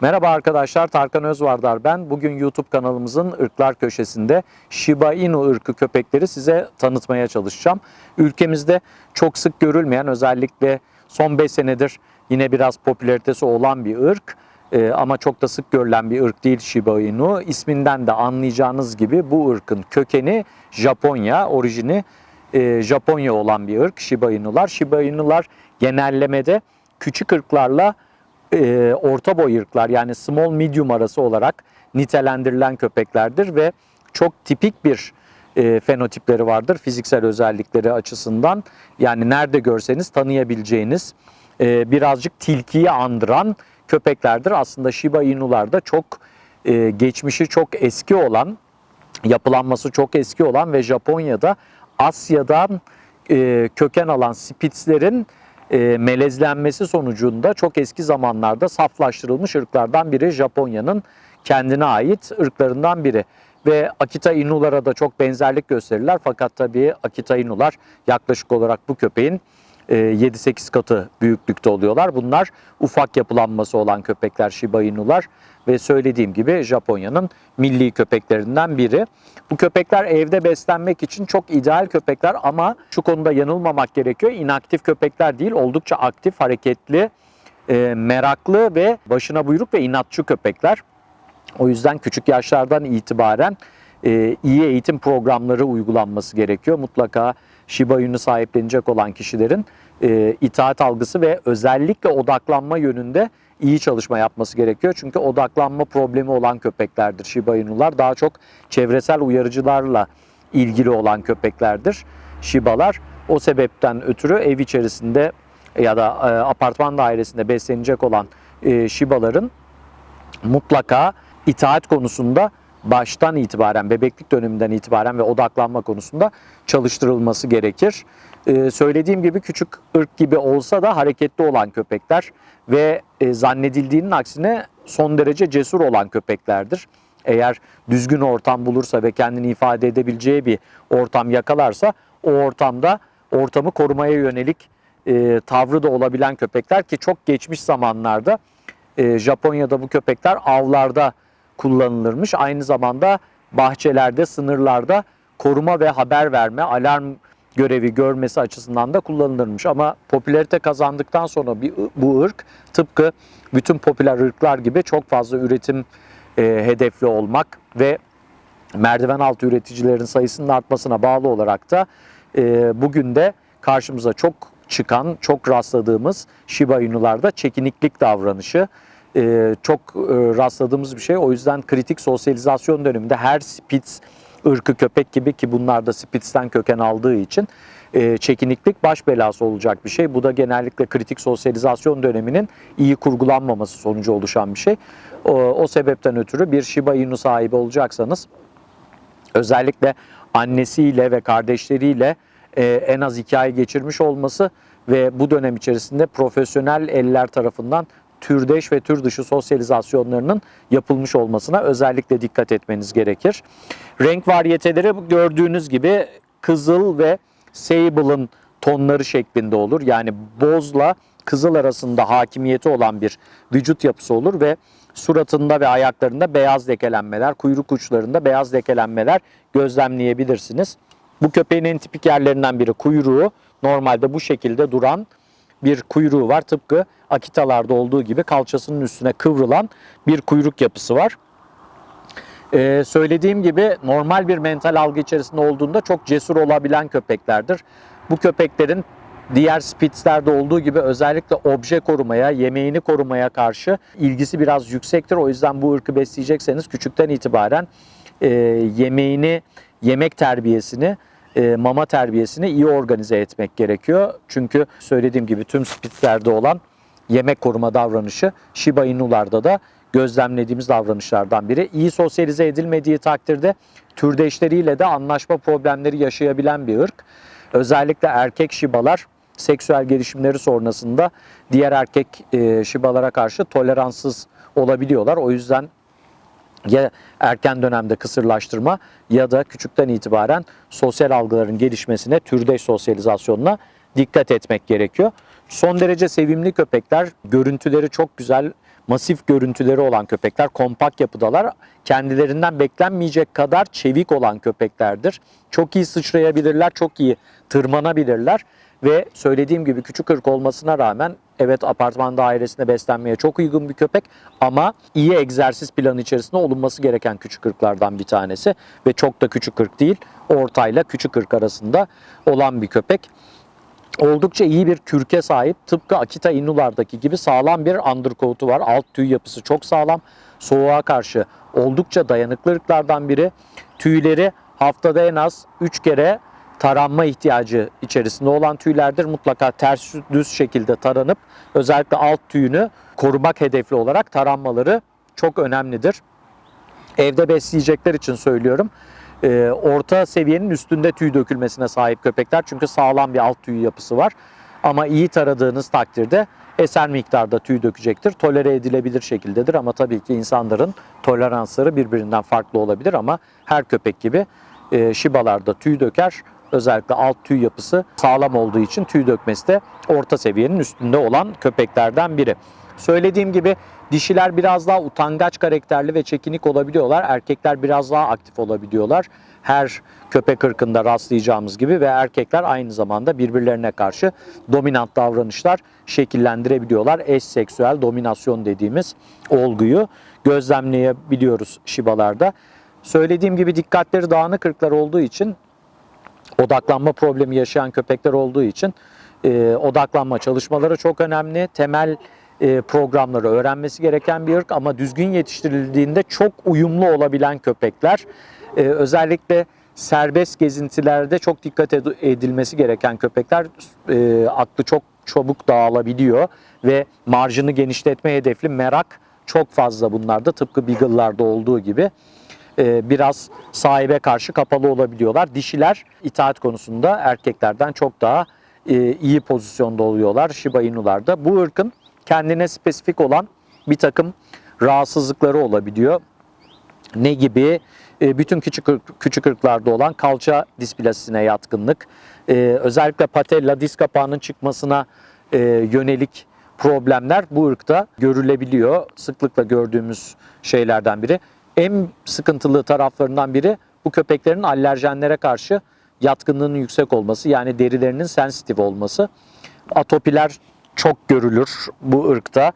Merhaba arkadaşlar, Tarkan Özvardar ben. Bugün YouTube kanalımızın ırklar köşesinde Shiba Inu ırkı köpekleri size tanıtmaya çalışacağım. Ülkemizde çok sık görülmeyen, özellikle son 5 senedir yine biraz popülaritesi olan bir ırk. Ama çok da sık görülen bir ırk değil Shiba Inu. İsminden de anlayacağınız gibi bu ırkın kökeni Japonya, orijini Japonya olan bir ırk Shiba Inu'lar. Shiba Inu'lar genellemede küçük ırklarla orta boy ırklar, yani small medium arası olarak nitelendirilen köpeklerdir ve çok tipik bir fenotipleri vardır fiziksel özellikleri açısından. Yani nerede görseniz tanıyabileceğiniz, birazcık tilkiyi andıran köpeklerdir. Aslında Shiba Inu'lar da çok geçmişi çok eski olan, yapılanması çok eski olan ve Japonya'da Asya'dan köken alan Spitzlerin melezlenmesi sonucunda çok eski zamanlarda saflaştırılmış ırklardan biri. Japonya'nın kendine ait ırklarından biri. Ve Akita Inu'lara da çok benzerlik gösterirler. Fakat tabii Akita Inu'lar yaklaşık olarak bu köpeğin 7-8 katı büyüklükte oluyorlar. Bunlar ufak yapılanması olan köpekler Shiba Inu'lar ve söylediğim gibi Japonya'nın milli köpeklerinden biri. Bu köpekler evde beslenmek için çok ideal köpekler ama şu konuda yanılmamak gerekiyor. İnaktif köpekler değil, oldukça aktif, hareketli, meraklı ve başına buyruk ve inatçı köpekler. O yüzden küçük yaşlardan itibaren iyi eğitim programları uygulanması gerekiyor. Mutlaka Shiba Inu sahiplenecek olan kişilerin itaat algısı ve özellikle odaklanma yönünde iyi çalışma yapması gerekiyor. Çünkü odaklanma problemi olan köpeklerdir Shiba Inu'lar. Daha çok çevresel uyarıcılarla ilgili olan köpeklerdir Shiba'lar. O sebepten ötürü ev içerisinde ya da apartman dairesinde beslenecek olan Shiba'ların mutlaka itaat konusunda baştan itibaren, bebeklik döneminden itibaren ve odaklanma konusunda çalıştırılması gerekir. Söylediğim gibi küçük ırk gibi olsa da hareketli olan köpekler ve zannedildiğinin aksine son derece cesur olan köpeklerdir. Eğer düzgün ortam bulursa ve kendini ifade edebileceği bir ortam yakalarsa o ortamda ortamı korumaya yönelik tavrı da olabilen köpekler ki çok geçmiş zamanlarda Japonya'da bu köpekler avlarda kullanılırmış. Aynı zamanda bahçelerde, sınırlarda koruma ve haber verme, alarm görevi görmesi açısından da kullanılırmış. Ama popülarite kazandıktan sonra bu ırk tıpkı bütün popüler ırklar gibi çok fazla üretim hedefli olmak ve merdiven altı üreticilerin sayısının artmasına bağlı olarak da bugün de karşımıza çok çıkan, çok rastladığımız Shiba Inu'larda çekiniklik davranışı çok rastladığımız bir şey. O yüzden kritik sosyalizasyon döneminde her Spitz ırkı köpek gibi, ki bunlar da Spitz'ten köken aldığı için çekiniklik baş belası olacak bir şey. Bu da genellikle kritik sosyalizasyon döneminin iyi kurgulanmaması sonucu oluşan bir şey. O sebepten ötürü bir Shiba Inu sahibi olacaksanız özellikle annesiyle ve kardeşleriyle en az 2 ay geçirmiş olması ve bu dönem içerisinde profesyonel eller tarafından türdeş ve tür dışı sosyalizasyonlarının yapılmış olmasına özellikle dikkat etmeniz gerekir. Renk varyeteleri gördüğünüz gibi kızıl ve sable'ın tonları şeklinde olur. Yani bozla kızıl arasında hakimiyeti olan bir vücut yapısı olur ve suratında ve ayaklarında beyaz lekelenmeler, kuyruk uçlarında beyaz lekelenmeler gözlemleyebilirsiniz. Bu köpeğin en tipik yerlerinden biri kuyruğu. Normalde bu şekilde duran bir kuyruğu var. Tıpkı Akitalarda olduğu gibi kalçasının üstüne kıvrılan bir kuyruk yapısı var. Söylediğim gibi normal bir mental algı içerisinde olduğunda çok cesur olabilen köpeklerdir. Bu köpeklerin diğer Spitz'lerde olduğu gibi özellikle obje korumaya, yemeğini korumaya karşı ilgisi biraz yüksektir. O yüzden bu ırkı besleyecekseniz küçükten itibaren yemeğini, yemek terbiyesini, mama terbiyesini iyi organize etmek gerekiyor. Çünkü söylediğim gibi tüm Spitz'lerde olan yemek koruma davranışı Shiba Inu'larda da gözlemlediğimiz davranışlardan biri. İyi sosyalize edilmediği takdirde türdeşleriyle de anlaşma problemleri yaşayabilen bir ırk. Özellikle erkek Shiba'lar seksüel gelişimleri sonrasında diğer erkek Shiba'lara karşı toleranssız olabiliyorlar. O yüzden ya erken dönemde kısırlaştırma ya da küçükten itibaren sosyal algıların gelişmesine, türdeş sosyalizasyonuna dikkat etmek gerekiyor. Son derece sevimli köpekler, görüntüleri çok güzel, masif görüntüleri olan köpekler, kompakt yapıdalar. Kendilerinden beklenmeyecek kadar çevik olan köpeklerdir. Çok iyi sıçrayabilirler, çok iyi tırmanabilirler ve söylediğim gibi küçük ırk olmasına rağmen evet apartman dairesinde beslenmeye çok uygun bir köpek ama iyi egzersiz planı içerisinde olunması gereken küçük ırklardan bir tanesi ve çok da küçük ırk değil, ortayla küçük ırk arasında olan bir köpek. Oldukça iyi bir kürke sahip. Tıpkı Akita Inu'lardaki gibi sağlam bir undercoat'u var. Alt tüy yapısı çok sağlam. Soğuğa karşı oldukça dayanıklı ırklardan biri. Tüyleri haftada en az 3 kere taranma ihtiyacı içerisinde olan tüylerdir. Mutlaka ters düz şekilde taranıp özellikle alt tüyünü korumak hedefli olarak taranmaları çok önemlidir. Evde besleyecekler için söylüyorum. Orta seviyenin üstünde tüy dökülmesine sahip köpekler. Çünkü sağlam bir alt tüy yapısı var. Ama iyi taradığınız takdirde eser miktarda tüy dökecektir. Tolere edilebilir şekildedir ama tabii ki insanların toleransları birbirinden farklı olabilir ama her köpek gibi Shiba'lar da tüy döker. Özellikle alt tüy yapısı sağlam olduğu için tüy dökmesi de orta seviyenin üstünde olan köpeklerden biri. Söylediğim gibi dişiler biraz daha utangaç karakterli ve çekinik olabiliyorlar. Erkekler biraz daha aktif olabiliyorlar. Her köpek ırkında rastlayacağımız gibi ve erkekler aynı zamanda birbirlerine karşı dominant davranışlar şekillendirebiliyorlar. Eşseksüel dominasyon dediğimiz olguyu gözlemleyebiliyoruz Shiba'larda. Söylediğim gibi dikkatleri dağınık ırklar olduğu için, odaklanma problemi yaşayan köpekler olduğu için odaklanma çalışmaları çok önemli. Temel programları öğrenmesi gereken bir ırk ama düzgün yetiştirildiğinde çok uyumlu olabilen köpekler. Özellikle serbest gezintilerde çok dikkat edilmesi gereken köpekler. Aklı çok çabuk dağılabiliyor ve marjını genişletme hedefli merak çok fazla bunlarda, tıpkı Beagle'larda olduğu gibi. Biraz sahibe karşı kapalı olabiliyorlar. Dişiler itaat konusunda erkeklerden çok daha iyi pozisyonda oluyorlar Shiba Inu'larda. Bu ırkın kendine spesifik olan bir takım rahatsızlıkları olabiliyor. Ne gibi? Bütün küçük ırklarda olan kalça displasisine yatkınlık, özellikle patella diz kapağının çıkmasına yönelik problemler bu ırkta görülebiliyor. Sıklıkla gördüğümüz şeylerden biri. En sıkıntılı taraflarından biri bu köpeklerin alerjenlere karşı yatkınlığının yüksek olması, yani derilerinin sensitif olması. Atopiler çok görülür bu ırkta.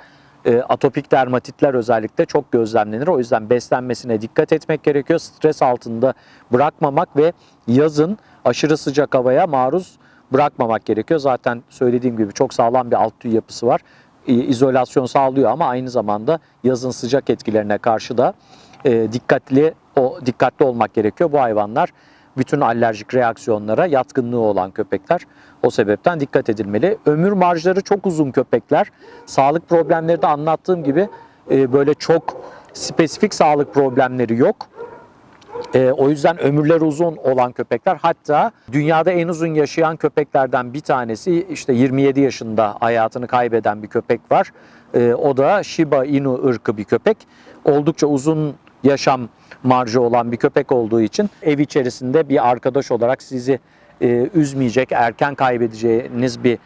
Atopik dermatitler özellikle çok gözlemlenir. O yüzden beslenmesine dikkat etmek gerekiyor. Stres altında bırakmamak ve yazın aşırı sıcak havaya maruz bırakmamak gerekiyor. Zaten söylediğim gibi çok sağlam bir alt tüy yapısı var. İzolasyon sağlıyor ama aynı zamanda yazın sıcak etkilerine karşı da dikkatli olmak gerekiyor. Bu hayvanlar bütün alerjik reaksiyonlara yatkınlığı olan köpekler. O sebepten dikkat edilmeli. Ömür marjları çok uzun köpekler. Sağlık problemleri de anlattığım gibi böyle çok spesifik sağlık problemleri yok. O yüzden ömürleri uzun olan köpekler, hatta dünyada en uzun yaşayan köpeklerden bir tanesi, işte 27 yaşında hayatını kaybeden bir köpek var. O da Shiba Inu ırkı bir köpek. Oldukça uzun yaşam marjı olan bir köpek olduğu için ev içerisinde bir arkadaş olarak sizi üzmeyecek, erken kaybedeceğiniz bir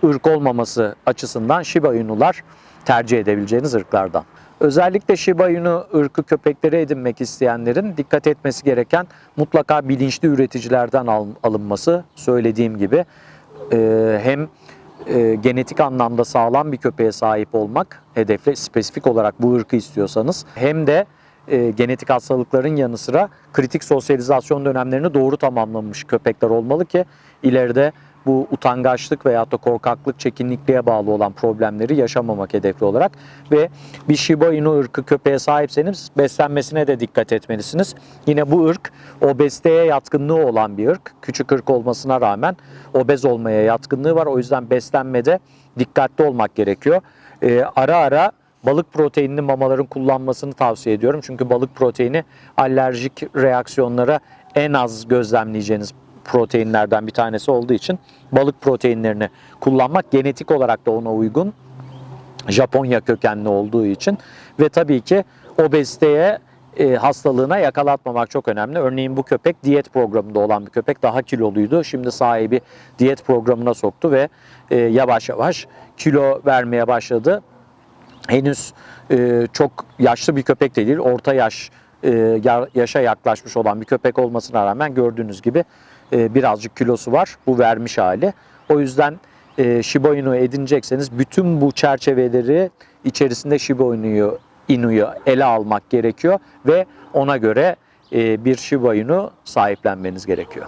ırk olmaması açısından Shiba Inu'lar tercih edebileceğiniz ırklardan. Özellikle Shiba Inu ırkı köpekleri edinmek isteyenlerin dikkat etmesi gereken mutlaka bilinçli üreticilerden alınması. Söylediğim gibi hem genetik anlamda sağlam bir köpeğe sahip olmak hedefli, spesifik olarak bu ırkı istiyorsanız, hem de genetik hastalıkların yanı sıra kritik sosyalizasyon dönemlerini doğru tamamlamış köpekler olmalı ki ileride bu utangaçlık veyahut da korkaklık, çekinlikliğe bağlı olan problemleri yaşamamak hedefli olarak. Ve bir Shiba Inu ırkı köpeğe sahipseniz beslenmesine de dikkat etmelisiniz. Yine bu ırk obeziteye yatkınlığı olan bir ırk. Küçük ırk olmasına rağmen obez olmaya yatkınlığı var. O yüzden beslenmede dikkatli olmak gerekiyor. Ara ara balık proteinli mamaların kullanmasını tavsiye ediyorum. Çünkü balık proteini alerjik reaksiyonlara en az gözlemleyeceğiniz proteinlerden bir tanesi olduğu için balık proteinlerini kullanmak, genetik olarak da ona uygun, Japonya kökenli olduğu için ve tabii ki obeziteye, hastalığına yakalatmamak çok önemli. Örneğin bu köpek diyet programında olan bir köpek, daha kiloluydu. Şimdi sahibi diyet programına soktu ve yavaş yavaş kilo vermeye başladı. henüz çok yaşlı bir köpek de değil, orta yaşa yaklaşmış olan bir köpek olmasına rağmen gördüğünüz gibi birazcık kilosu var. Bu vermiş hali. O yüzden Shiba Inu edinecekseniz bütün bu çerçeveleri içerisinde Shiba Inu'yu ele almak gerekiyor ve ona göre bir Shiba Inu sahiplenmeniz gerekiyor.